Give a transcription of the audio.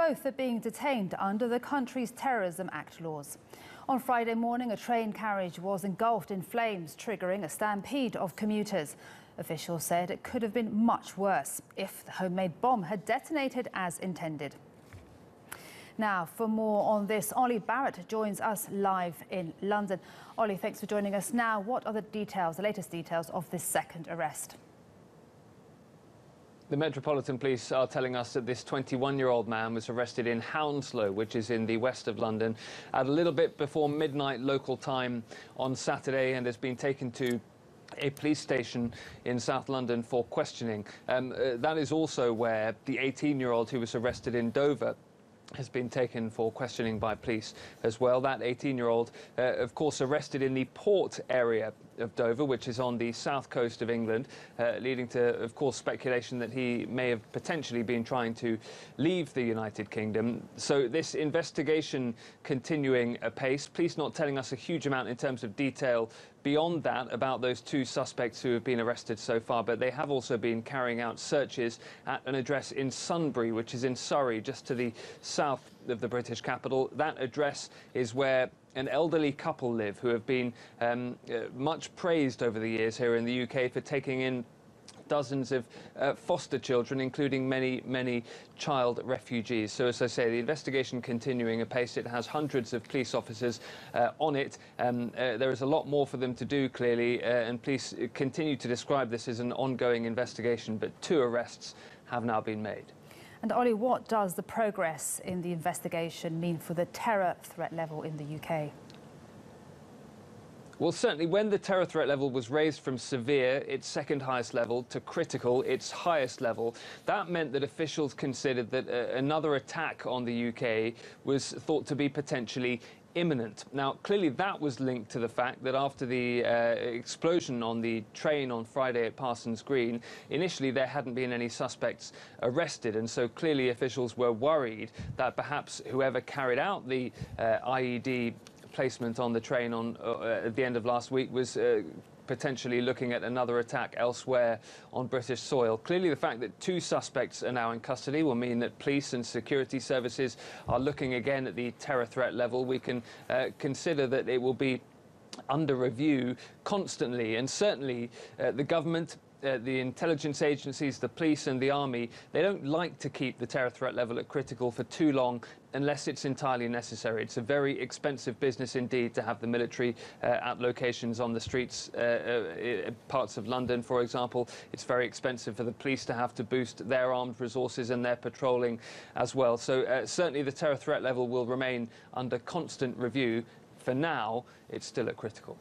Both are being detained under the country's Terrorism Act laws. On Friday morning, a train carriage was engulfed in flames, triggering a stampede of commuters. Officials said it could have been much worse if the homemade bomb had detonated as intended. Now, for more on this, Olly Barratt joins us live in London. Olly, thanks for joining us. Now, what are the details, the latest details of this second arrest? The Metropolitan Police are telling us that this 21-year-old man was arrested in Hounslow, which is in the west of London, at a little bit before midnight local time on Saturday, and has been taken to a police station in South London for questioning. That is also where the 18-year-old who was arrested in Dover has been taken for questioning by police as well. That 18-year-old, of course, arrested in the port area of Dover, which is on the south coast of England, leading to, of course, speculation that he may have potentially been trying to leave the United Kingdom. So this investigation continuing apace. Police not telling us a huge amount in terms of detail beyond that about those two suspects who have been arrested so far, but they have also been carrying out searches at an address in Sunbury, which is in Surrey, just to the south of the British capital. That address is where an elderly couple live who have been much praised over the years here in the UK for taking in dozens of foster children, including many child refugees. So, as I say, the investigation continuing apace. It has hundreds of police officers on it. There is a lot more for them to do, clearly, and police continue to describe this as an ongoing investigation, but 2 arrests have now been made. And Olly, what does the progress in the investigation mean for the terror threat level in the UK? Well, certainly when the terror threat level was raised from severe, its second highest level, to critical, its highest level, that meant that officials considered that another attack on the UK was thought to be potentially imminent. Now, clearly that was linked to the fact that after the explosion on the train on Friday at Parsons Green, initially there hadn't been any suspects arrested, and so clearly officials were worried that perhaps whoever carried out the IED placement on the train at the end of last week was potentially looking at another attack elsewhere on British soil. Clearly, the fact that 2 suspects are now in custody will mean that police and security services are looking again at the terror threat level. We can consider that it will be under review constantly, and certainly the government, the intelligence agencies, the police and the army, they don't like to keep the terror threat level at critical for too long unless it's entirely necessary. It's a very expensive business indeed to have the military at locations on the streets, parts of London, for example. It's very expensive for the police to have to boost their armed resources and their patrolling as well. So certainly the terror threat level will remain under constant review. For now, it's still at critical.